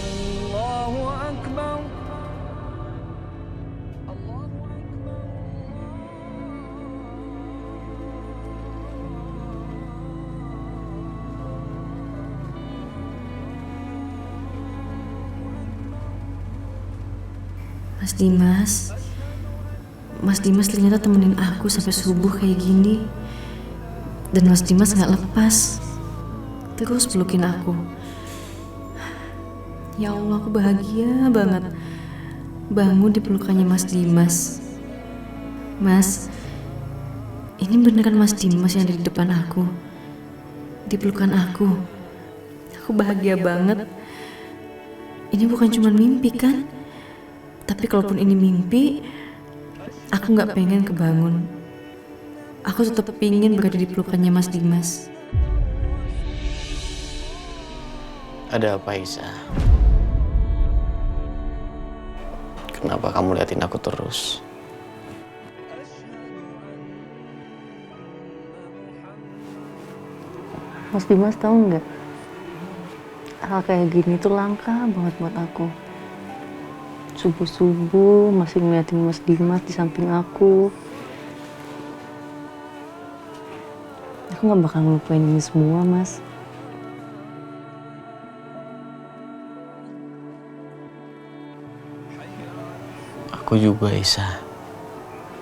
Allahu Akbar. Mas Dimas, Mas Dimas ternyata temenin aku sampai subuh kayak gini. Dan Mas Dimas gak lepas, terus pelukin aku. Ya Allah, aku bahagia banget bangun di pelukannya Mas Dimas. Mas, ini beneran Mas Dimas yang ada di depan aku, di pelukan aku. Aku bahagia banget. Ini bukan cuma mimpi kan? Tapi kalaupun ini mimpi, aku gak pengen kebangun. Aku tetap pingin berada di pelukannya Mas Dimas. Ada apa, Isa? Kenapa kamu liatin aku terus? Mas Dimas tahu nggak? Hal kayak gini tuh langka banget buat aku. Subuh-subuh masih ngeliatin Mas Dimas di samping aku. Aku nggak bakal ngelupain ini semua, Mas. Aku juga, Isa.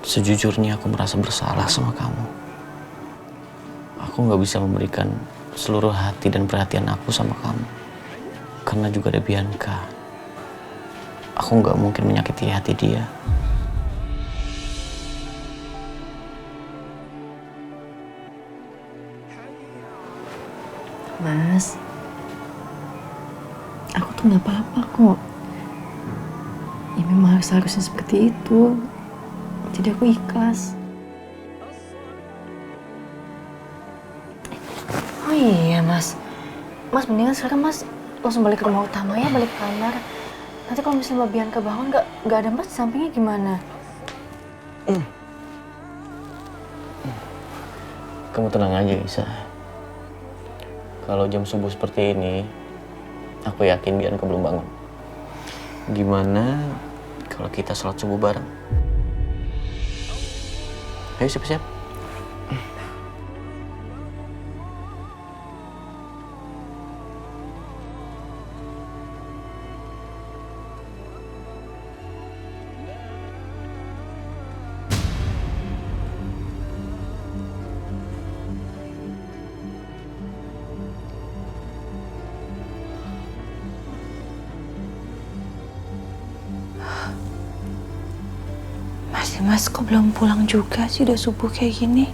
Sejujurnya aku merasa bersalah sama kamu. Aku nggak bisa memberikan seluruh hati dan perhatian aku sama kamu. Karena juga ada Bianca. Aku nggak mungkin menyakiti hati dia. Mas, aku tuh nggak apa-apa kok. Ya memang harusnya seperti itu. Jadi aku ikhlas. Oh iya Mas, Mas mendingan sekarang Mas langsung balik ke rumah utama ya, balik ke kamar. Nanti kalau misalnya Mbak Bianca bangun nggak ada Mas di sampingnya gimana? Kamu tenang aja, Isa. Kalau jam subuh seperti ini, aku yakin Bianca belum bangun. Gimana kalau kita sholat subuh bareng? Ayo siap-siap. Mas Dimas kok belum pulang juga sih, udah subuh kayak gini?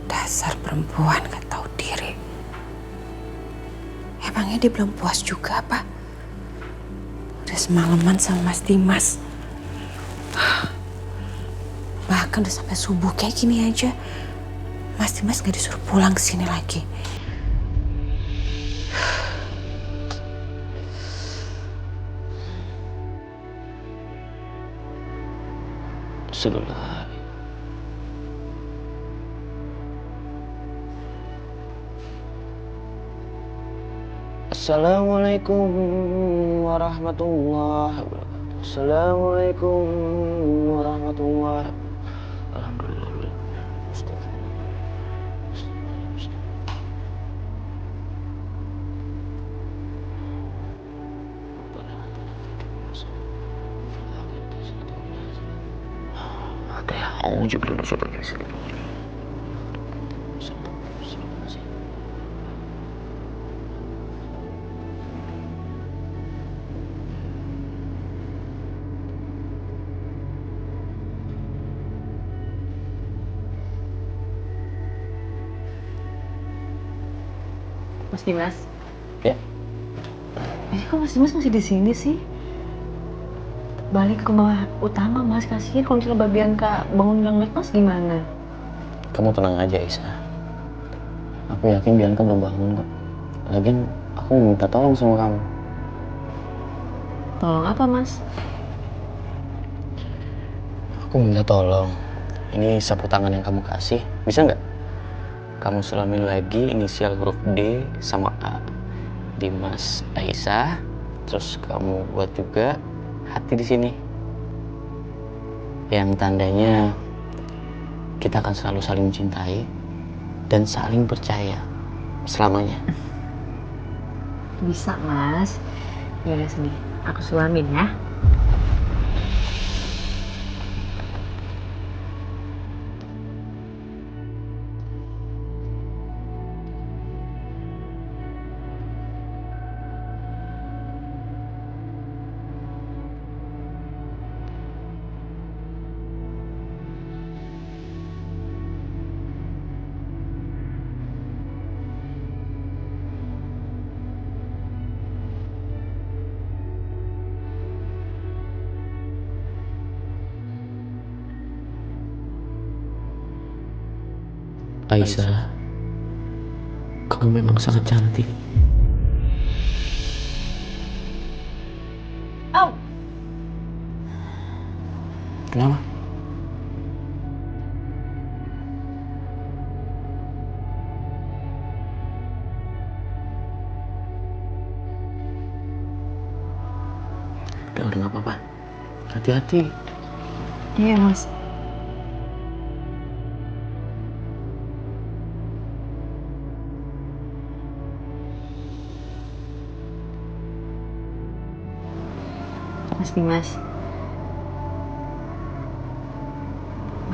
Dasar perempuan gak tahu diri. Emangnya dia belum puas juga apa? Udah semalaman sama Mas Dimas. Bahkan udah sampai subuh kayak gini aja, Mas Dimas gak disuruh pulang ke sini lagi. Sudah. Assalamualaikum warahmatullahi wabarakatuh. Assalamualaikum warahmatullahi wabarakatuh. Alhamdulillah. A'udzu billahi minasyaitonir rajim. Mas Dimas, Ya, ini kok Mas Dimas masih di sini sih? Balik ke rumah utama Mas, kasihin kalau misalnya Mbak Bianca bangun nggak ngeliat Mas gimana? kamu tenang aja, Isa. Aku yakin Bianca belum bangun kok. Lagian aku mau minta tolong sama kamu. Tolong apa, Mas? Aku minta tolong. Ini sapu tangan yang kamu kasih, bisa nggak? Kamu sulamin lagi inisial huruf D sama A. Dimas Aisyah. Terus kamu buat juga hati di sini. Yang tandanya kita akan selalu saling mencintai dan saling percaya selamanya. Bisa, Mas. Yaudah sini, aku sulamin ya. Aisyah, kamu memang sangat cantik. Oh, Kenapa? Udah nggak apa-apa. Hati-hati. iya, Mas. Mas Dimas.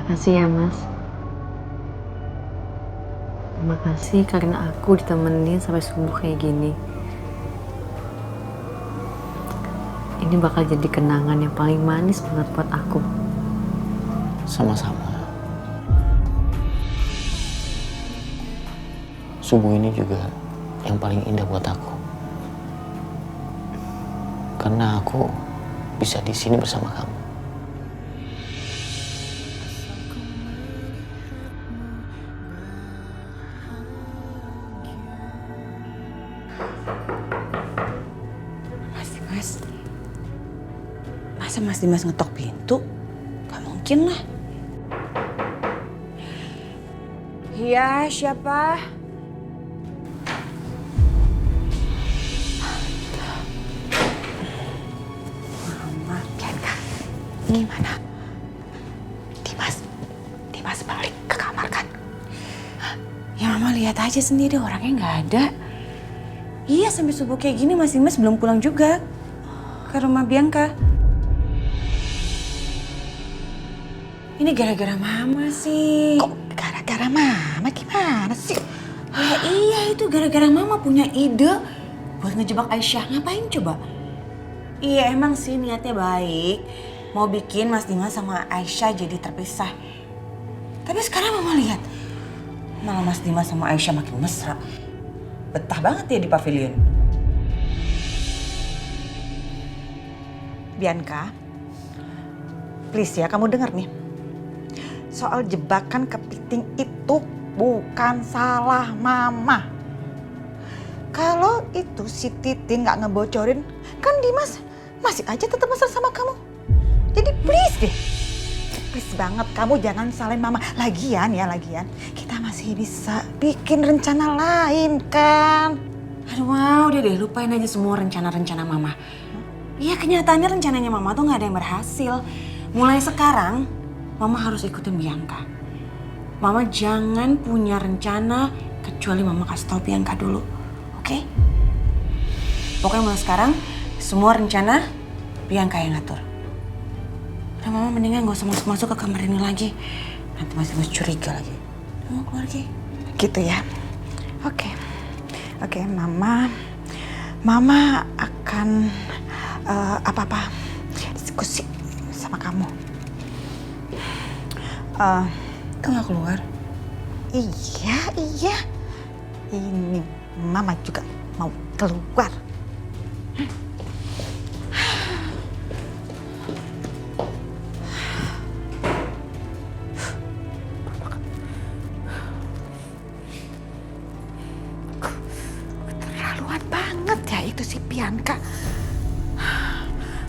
Makasih ya, Mas. Terima kasih karena aku ditemenin sampai subuh kayak gini. Ini bakal jadi kenangan yang paling manis banget buat aku. Sama-sama. Subuh ini juga yang paling indah buat aku. Karena aku bisa di sini bersama kamu. Mas Dimas, masa Mas Dimas ngetok pintu? Gak mungkin lah. Iya, siapa? Mama, Bianca, gimana? Dimas balik ke kamar kan? Ya Mama lihat aja sendiri, orangnya nggak ada. Iya, sampai subuh kayak gini Mas Dimas belum pulang juga ke rumah Bianca. Ini gara-gara Mama sih. Kok gara-gara Mama gimana sih? Ya iya, itu gara-gara Mama punya ide buat ngejebak Aisyah. Ngapain coba? Iya emang sih niatnya baik. Mau bikin Mas Dimas sama Aisyah jadi terpisah. Tapi sekarang Mama lihat, malah Mas Dimas sama Aisyah makin mesra. Betah banget ya di pavilion. Bianca, please ya kamu dengar nih. Soal jebakan kepiting itu bukan salah Mama. Kalau itu si Titin nggak ngebocorin, kan Dimas masih aja tetap mesra sama kamu. Jadi please deh, please banget kamu jangan salahin Mama. Lagian kita masih bisa bikin rencana lain kan. Aduh wow, udah deh lupain aja semua rencana-rencana Mama. Iya kenyataannya rencananya Mama tuh nggak ada yang berhasil. Mulai sekarang Mama harus ikutin Bianca. Mama jangan punya rencana kecuali Mama kasih tahu Bianca dulu. Oke? Pokoknya mulai sekarang semua rencana Bianca yang ngatur. Udah Mama mendingan gak usah masuk-masuk ke kamar ini lagi. Nanti masih curiga lagi. Mau keluar lagi. Gitu ya. Oke, Mama akan apa-apa diskusi sama kamu. Kok gak keluar? Iya. Ini Mama juga mau keluar. keterlaluan banget ya itu si Bianca.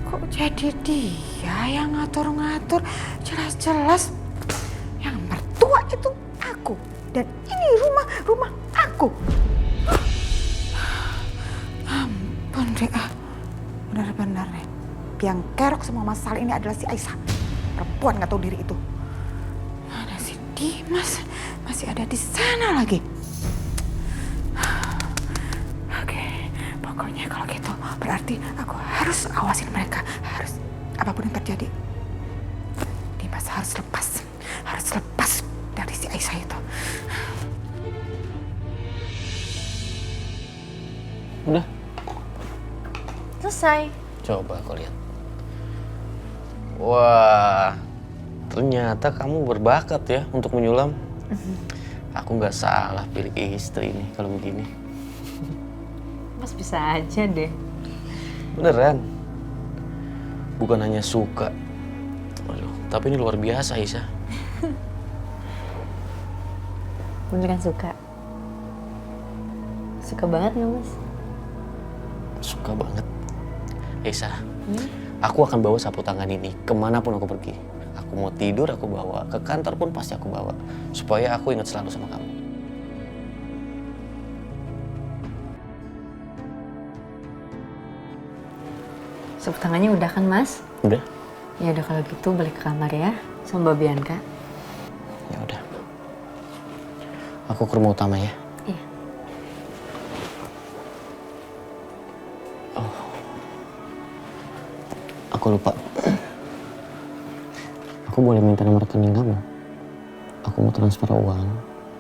Kok jadi dia yang ngatur-ngatur? Jelas-jelas yang mertua itu aku. Dan ini rumah aku. Ampun deh, benar-benar deh. Yang kerok semua masalah ini adalah si Aisyah. Perempuan gak tahu diri itu. Mana si Dimas? Masih ada di sana lagi. Oke, pokoknya kalau gitu berarti aku harus awasin mereka. Harus, apapun yang terjadi. Dimas harus lepas dari si Aisyah itu. Udah, Selesai. coba kau lihat. Wah, ternyata kamu berbakat ya untuk menyulam. Aku nggak salah pilih istri nih kalau begini. Mas bisa aja deh. Beneran. Bukan hanya suka. Aduh, tapi ini luar biasa, Aisyah. Beneran suka? Suka banget nggak Mas? Suka banget. Aisyah, aku akan bawa sapu tangan ini kemanapun aku pergi. Aku mau tidur aku bawa, ke kantor pun pasti aku bawa. Supaya aku ingat selalu sama kamu. Sapu tangannya udah kan Mas? Udah? Ya udah kalau gitu balik ke kamar ya sama Mbak Bianca. Ya udah. Aku ke rumah utama ya. Iya. Aku lupa. Aku boleh minta nomor rekening kamu? Aku mau transfer uang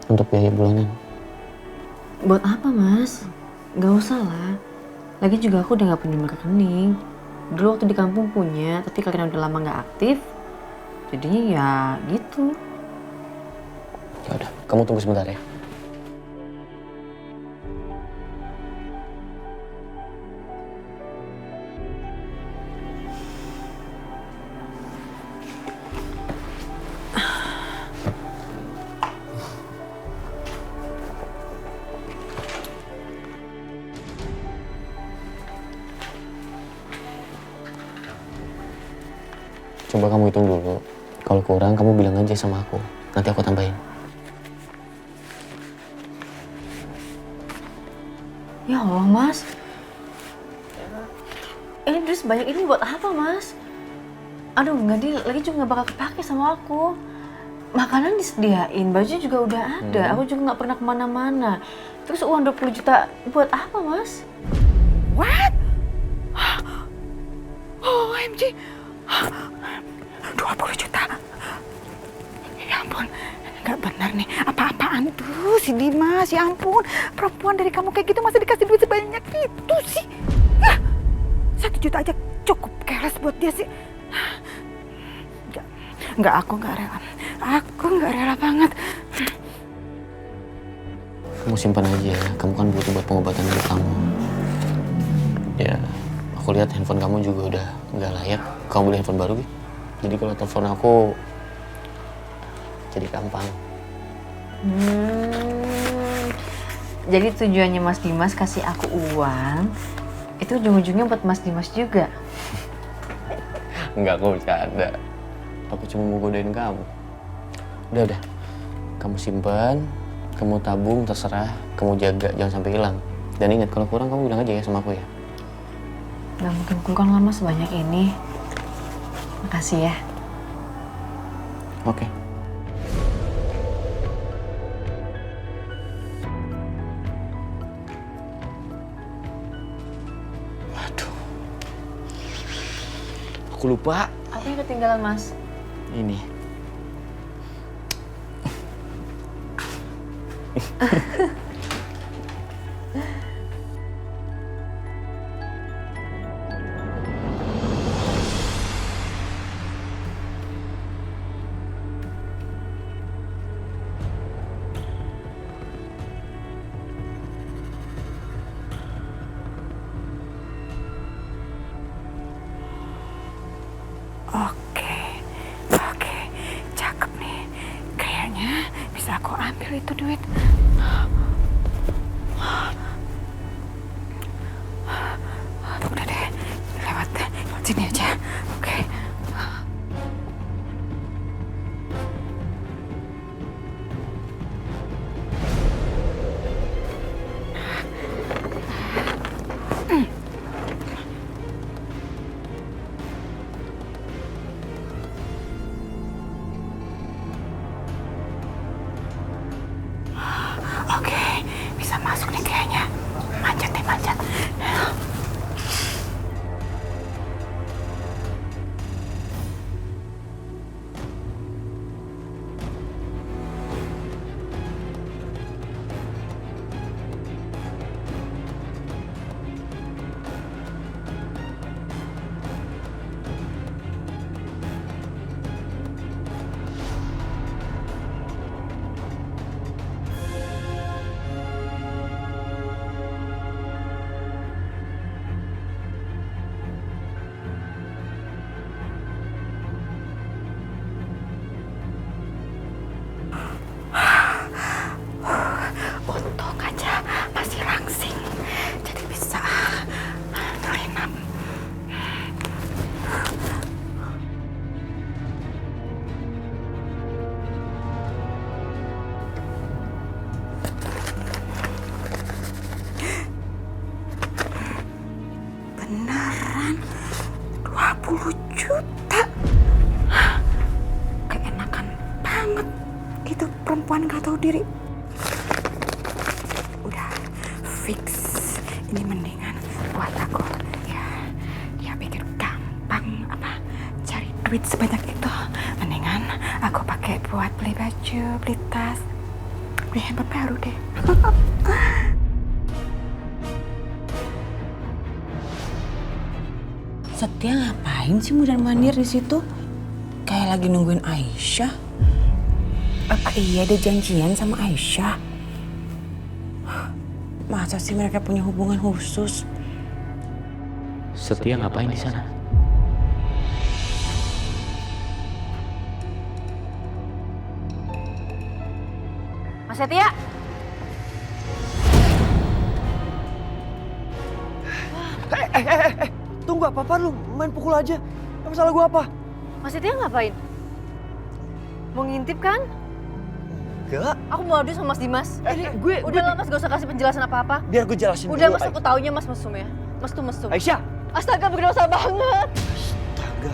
untuk biaya bulanan. Buat apa Mas? Gak usah lah. Lagi juga aku udah gak punya nomor rekening. Dulu waktu di kampung punya, tapi karena udah lama gak aktif, jadinya ya gitu. Ya udah, kamu tunggu sebentar ya. Coba kamu hitung dulu. Kalau kurang, kamu bilang aja sama aku. Nanti aku tambahin. Ya Allah Mas. Ini duit sebanyak ini buat apa Mas? Aduh nggak deal, lagi juga nggak bakal kepake sama aku. Makanan disediain, baju juga udah ada. Aku juga nggak pernah kemana-mana. Terus uang 20 juta buat apa Mas? What? OMG. 20 juta. Ya ampun, nggak benar nih. Apa-apaan tuh si Dimas, ya ampun. Perempuan dari kamu kayak gitu masih dikasih duit sebanyak itu sih. Ya, 1 juta aja cukup keras buat dia sih. Nggak, aku nggak rela. Aku nggak rela banget. Kamu simpan aja, kamu kan butuh buat pengobatan diri kamu. Ya, aku lihat handphone kamu juga udah nggak layak. Kamu beli handphone baru, Bi? Jadi kalau telepon aku jadi gampang. Jadi tujuannya Mas Dimas kasih aku uang, itu ujung-ujungnya buat Mas Dimas juga. Enggak, aku bercanda. Aku cuma mau godain kamu. Udah. Kamu simpan, kamu tabung, terserah. Kamu jaga, jangan sampai hilang. Dan ingat, kalau kurang kamu bilang aja ya sama aku ya. Gak mungkin kurang lama sebanyak ini. Makasih ya. Oke. Waduh. Aku lupa. Apa yang ketinggalan Mas? Ini. Oke, cakep nih. Kayaknya bisa aku ambil itu duit. Sini aja. Oke. Oke, bisa masuk nih kayaknya. Manjat deh, manjat. Untung aja masih langsing, jadi bisa nyelinap. Beneran 20 juta. Keenakan banget itu perempuan gak tahu diri. Udah fix, ini mendingan buat aku. Ya, dia pikir gampang apa cari duit sebanyak itu. Mendingan aku pakai buat beli baju, beli tas, beli handphone baru deh. Setia ngapain sih mudar mandir di situ? Kayak lagi nungguin Aisyah. Apa iya ada janjian sama Aisyah? Masa sih mereka punya hubungan khusus? Setia ngapain di sana? Mas Setia! Tunggu apa-apa lu, main pukul aja. Masalah gua apa? Mas Setia ngapain? Mau ngintip kan? Enggak. Aku mau adu sama Mas Dimas. Udah lah Mas, gak usah kasih penjelasan apa-apa. Biar gue jelasin Udah dulu. Mas, aku taunya Mas mesum ya. Mas tuh mesum. Aisyah. Astaga, berdosa banget. Astaga.